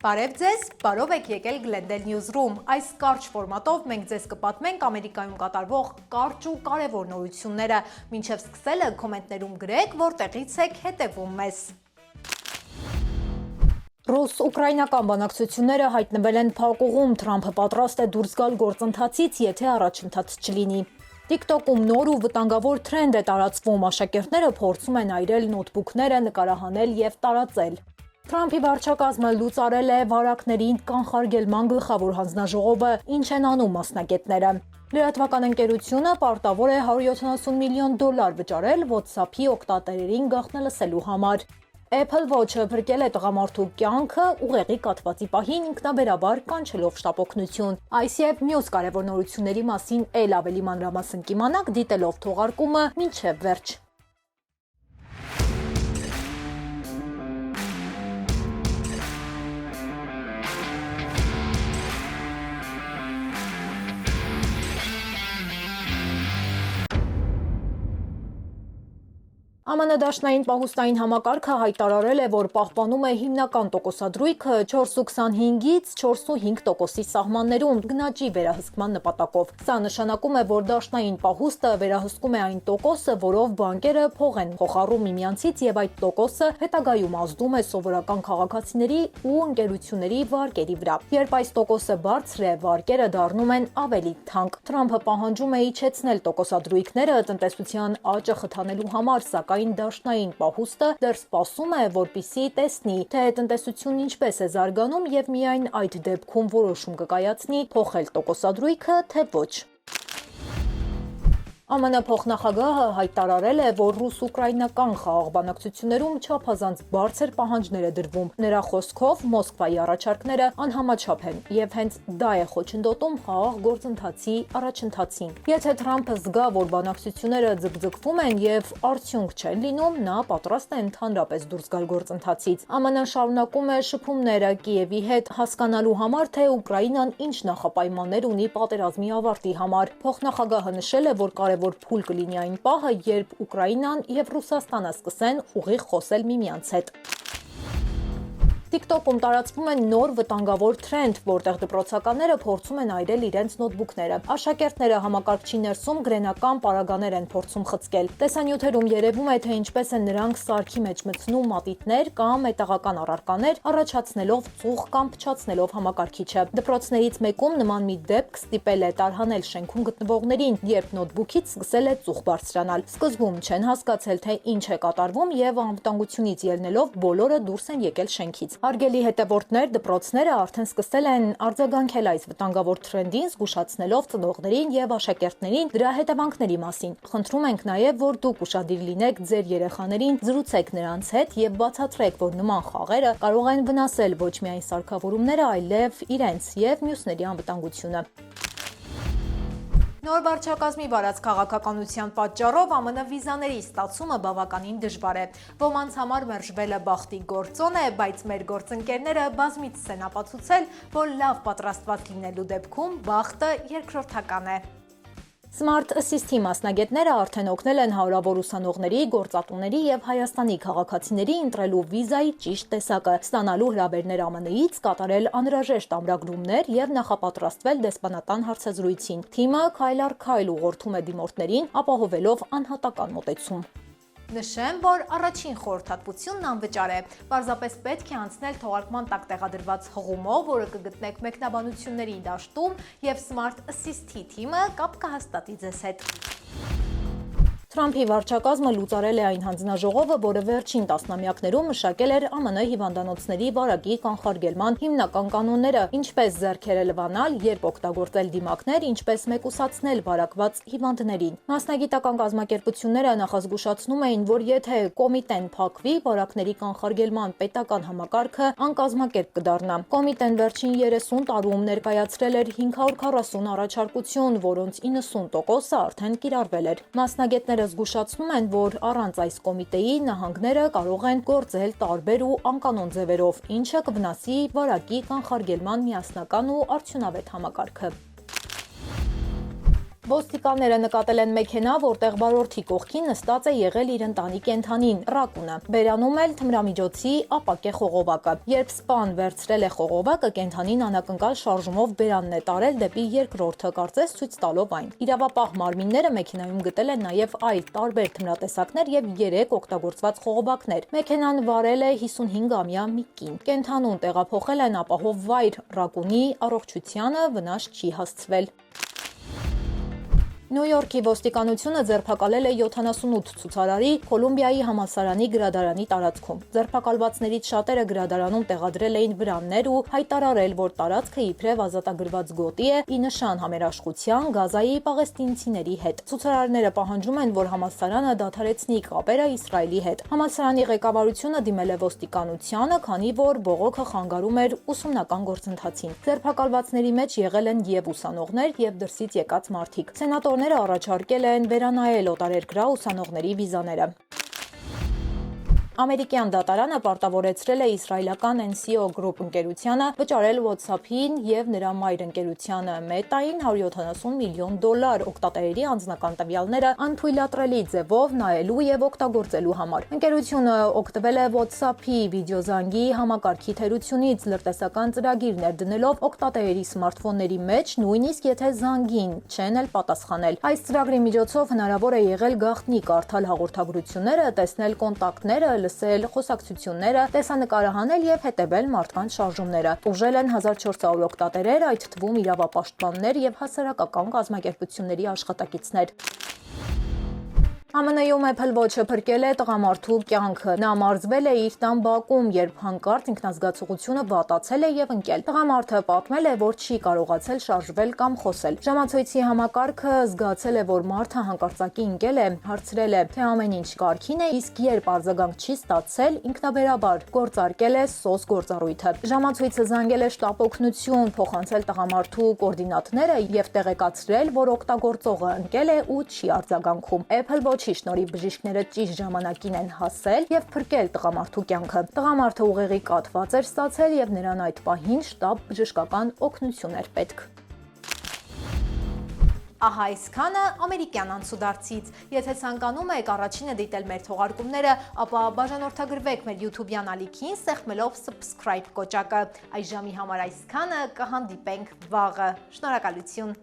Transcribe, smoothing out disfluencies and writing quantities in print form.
Բարև ձեզ, բարով եք եկել Glendale Newsroom։ Այս կարճ ֆորմատով մենք ձեզ կպատմենք Ամերիկայում կատարվող կարճ ու կարևոր նորությունները։ Մինչև սկսելը կոմենտներում գրեք, որտեղից եք հետևում մեզ։ Ռուս-ուկրաինական բանակցությունները հայտնվել են փակուղում, Թրամփը պատրաստ է դուրս գալ գործընթացից, եթե առաջընթաց չլինի։ TikTok-ում նոր ու վտանգավոր թրենդ է տարածվում, աշակերտները փորձում են այրել նոթբուքները, նկարահանել եւ տարածել։ Թրամփի վարչակազմը լուծարել է վարակներին կանխարգելման գլխավոր հանձնաժողովը, ինչ են անում մասնագետները։ Լրատվական ընկերությունը պարտավոր է $170 միլիոն վճարել WhatsApp-ի օգտատերերին գաղտնալսելու համար։ Apple Watch-ը փրկել է տղամարդու կյանքը ուղեղի կաթվածի պահին ինքնաբերաբար կանչելով շտապօգնություն։ Այս եւ մյուս կարևոր նորությունների մասին ել ավելի մանրամասն կիմանաք դիտելով թողարկումը մինչև վերջ։ ԱՄՆ դաշնային պահուստային համակարգը հայտարարել է, որ պահպանում է հիմնական տոկոսադրույքը 4,25-ից 4,5% սահմաններում գնաճի վերահսկման նպատակով։ Սա նշանակում է, որ դաշնային պահուստը վերահսկում է այն տոկոսը, որով բանկերը փող են փոխառում միմյանցից եւ այդ տոկոսը հետագայում ազդում է սովորական քաղաքացիների ու ընկերությունների վարկերի վրա։ Երբ այս տոկոսը բարձր է, վարկերը դառնում են ավելի թանկ։ Թրամփը պահանջում է իջեցնել տոկոսադրույքները տնտեսության աճը խթանելու համար, սակայն դաշնային պահուստը դեռ սպասում է, որպեսզի տեսնի, թե տնտեսությունն ինչպես է զարգանում եւ միայն այդ դեպքում որոշում կկայացնի փոխել տոկոսադրույքը, թե ոչ։ ԱՄՆ փոխնախագահը հայտարարել է, որ ռուս-ուկրաինական խաղաղ բանակցություններում չափազանց բարձր պահանջներ է դրվում։ Նրա խոսքով Մոսկվայի առաջարկները անհամաչափ են եւ հենց դա է խոչընդոտում խաղաղ գործընթացի առաջընթացին։ Եթե Թրամփը զգա, որ բանակցությունները ձգձգվում են եւ արդյունք չեն լինում, նա պատրաստ է ընդհանրապես դուրս գալ գործընթացից։ ԱՄՆ շարունակում է շփումները Կիևի հետ հասկանալու համար, թե Ուկրաինան ինչ նախապայմաններ ունի պատերազմի ավարտի համար։ Փոխնախագահը նշել է, որ որ փուլ կլինի այն պահը, երբ Ուկրաինան եւ Ռուսաստանը սկսեն ուղիղ խոսել միմյանց հետ։ TikTok-ում տարածվում է նոր վտանգավոր թրենդ, որտեղ դպրոցականները փորձում են այրել իրենց նոթբուքները։ Աշակերտները համակարգչի ներսում գրենական պարագաներ են փորձում խցկել։ Տեսանյութերում երևում է, թե ինչպես են նրանք սարքի մեջ մտցնում մատիտներ կամ մետաղական առարկաներ, առաջացնելով ծուխ կամ փչացնելով համակարգիչը։ Դպրոցներից մեկում նման մի դեպք ստիպել է տարհանել շենքում գտնվողներին, երբ նոթբուքից սկսել է ծուխ բարձրանալ։ Սկզբում չեն հասկացել, թե ինչ է կատարվում եւ անվտանգությունից ելնելով բոլորը դուրս են եկել շենքից։ Հարգելի հետևորդներ, դպրոցները արդեն սկսել են արձագանքել այս վտանգավոր թրենդին, զգուշացնելով ծնողներին եւ աշակերտներին դրա հետևանքների մասին։ Խնդրում ենք նաեւ, որ դուք ուշադիր լինեք ձեր երեխաներին, զրուցեք նրանց հետ եւ բացատրեք, որ նման խաղերը կարող են վնասել ոչ միայն սարքավորումները, այլև իրենց եւ մյուսների անվտանգությունը։ Նոր վարչակազմի վարած քաղաքականության պատճառով ԱՄՆ վիզաների ստացումը բավականին դժվար է։ Ոմանց համար մերժվելը բախտի գործոն է, բայց մեր գործընկերները բազմիցս են ապացուցել, որ լավ պատրաստված լինելու դեպքում բախտը երկրորդական է։ Smart Assist-ի մասնագետները արդեն օգնել են հարյուրավոր ուսանողների, գործատուների եւ Հայաստանի քաղաքացիների ընտրելու վիզայի ճիշտ տեսակը, ստանալու հրավերներ ԱՄՆ-ից, կատարել անհրաժեշտ ամրագրումներ եւ նախապատրաստվել դեսպանատան հարցազրույցին։ Թիմը քայլ առ քայլ ուղղորդում է դիմորդներին, ապահովելով անհատական մոտեցում։ Նշեմ, որ առաջին խորհրդատվությունն անվճար է։ Պարզապես պետք է անցնել թողարկման տակ տեղադրված հղումով, որը կգտնեք մեկնաբանությունների դաշտում, եւ Smart Assist-ի թիմը կապ կհաստատի ձեզ հետ։ Թրամփի վարչակազմը լուծարել է այն հանձնաժողովը, որը վերջին տասնամյակներում մշակել էր ԱՄՆ հիվանդանոցների վարակի կանխարգելման հիմնական կանոնները, ինչպես ձեռքերելվանալ, երբ օգտագործել դիմակներ, ինչպես մեկուսացնել վարակված հիվանդներին։ Մասնագիտական կազմակերպությունները նախազգուշացնում էին, որ եթե կոմիտեն փակվի, վարակների կանխարգելման պետական համակարգը անկազմակերպ կդառնա։ Կոմիտեն վերջին 30 տարում ներկայացրել էր 540 առաջարկություն, որոնց 90%-ը արդեն կիրառվել էր։ Մասնագետները զգուշացնում են, որ առանց այս կոմիտեի նահանգները կարող են գործել տարբեր ու անկանոն ձևերով, ինչը կվնասի վարակի կանխարգելման միասնական ու արդյունավետ համակարգը։ Ոստիկանները նկատել են մեքենա, որտեղ վարորդի կողքին նստած է եղել իր ընտանի կենդանին՝ ռակունը։ Բերանում էլ թմրամիջոցի ապակե խողովակը։ Երբ սպան վերցրել է խողովակը, կենդանին անակնկալ շարժումով բերանն է տարել դեպի երկրորդը, կարծես ցույց տալով այն։ Իրավապահ մարմինները մեքենայում գտել են նաև այլ տարբեր թմրատեսակներ եւ 3 օգտագործված խողովակներ։ Մեքենան վարել է 55-ամյա մի կին։ Կենդանուն տեղափոխել են ապահով վայր, ռակունի առողջությանը վնաս չի հասցվել։ Նյու Յորքի ոստիկանությունը ձերբակալել է 78 ցուցարարի Կոլումբիայի համալսարանի գրադարանի տարածքում։ Ձերբակալվածներից շատերը գրադարանում տեղադրել էին վրաններ ու հայտարարել, որ տարածքը իբրև ազատագրված գոտի է՝ ի նշան համերաշխության Գազայի պաղեստինցիների հետ։ Ցուցարարները պահանջում են, որ համալսարանը դադարեցնի կապերը Իսրայելի հետ։ Համալսարանի ղեկավարությունը դիմել է ոստիկանությանը, քանի որ բողոքը խանգարում էր ուսումնական գործընթացին։ Ձերբակալվածների մեջ եղել են եւ ուսանողներ, եւ դրսից եկած մարդիկ։ Սենատորները առաջարկել են վերանայել օտարերկրյա ուսանողների վիզաները։ Ամերիկյան դատարանը պարտավորեցրել է իսրայելական NCO Group ընկերությանը վճարել WhatsApp-ին եւ նրա մայր ընկերությանը Meta-ին $170 միլիոն օգտատերերի անձնական տվյալները անթույլատրելի ձևով նայելու եւ օգտագործելու համար։ Ընկերությունը օգտվել է WhatsApp-ի վիդեոզանգի համակարգի թերությունից լրտեսական ծրագիր ներդնելով օգտատերերի սմարթֆոնների մեջ, նույնիսկ եթե զանգին չեն էլ պատասխանել։ Այս ծրագրի միջոցով հնարավոր է եղել գաղտնի կարդալ հաղորդագրությունները, տեսնել կոնտակտները, լսել խոսակցությունները, տեսանկարահանել եւ հետևել մարդկանց շարժումները։ Տուժել են 1400 օգտատերեր, այդ թվում իրավապաշտպաններ եւ հասարակական կազմակերպությունների աշխատակիցներ։ ԱՄՆ-ում Apple Watch-ը փրկել է տղամարդու կյանքը։ Նա մարզվել է իր տան բակում, երբ հանկարծ ինքնազգացողությունը վատացել է եւ ընկել։ Տղամարդը պատմել է, որ չի կարողացել շարժվել կամ խոսել։ Ժամացույցի համակարգը զգացել է, որ մարդը հանկարծակի ընկել է, հարցրել է, թե ամեն ինչ կարգին է, իսկ երբ արձագանք չի ստացել, ինքնաբերաբար գործարկել է SOS գործառույթը։ Ժամացույցը զանգել է շտապ օգնություն, փոխանցել տղամարդու կոորդինատները եւ տեղեկացրել, որ օգտագործողը ընկել է ու չի արձագանքում։ Apple Watch-ի շնորհիվ բժիշկները ճիշտ ժամանակին են հասել եւ փրկել տղամարդու կյանքը։ Տղամարդը ուղեղի կաթված էր ստացել եւ նրան այդ պահին շտապ բժշկական օգնություն էր պետք։ Ահա այսքանը ամերիկյան անցուդարձից։ Եթե ցանկանում եք առաջինը դիտել մեր թողարկումները, ապա բաժանորդագրվեք մեր YouTube-յան ալիքին, սեղմելով subscribe կոճակը։ Այս ժամի համար այսքանը, կհանդիպենք վաղը։ Շնորհակալություն։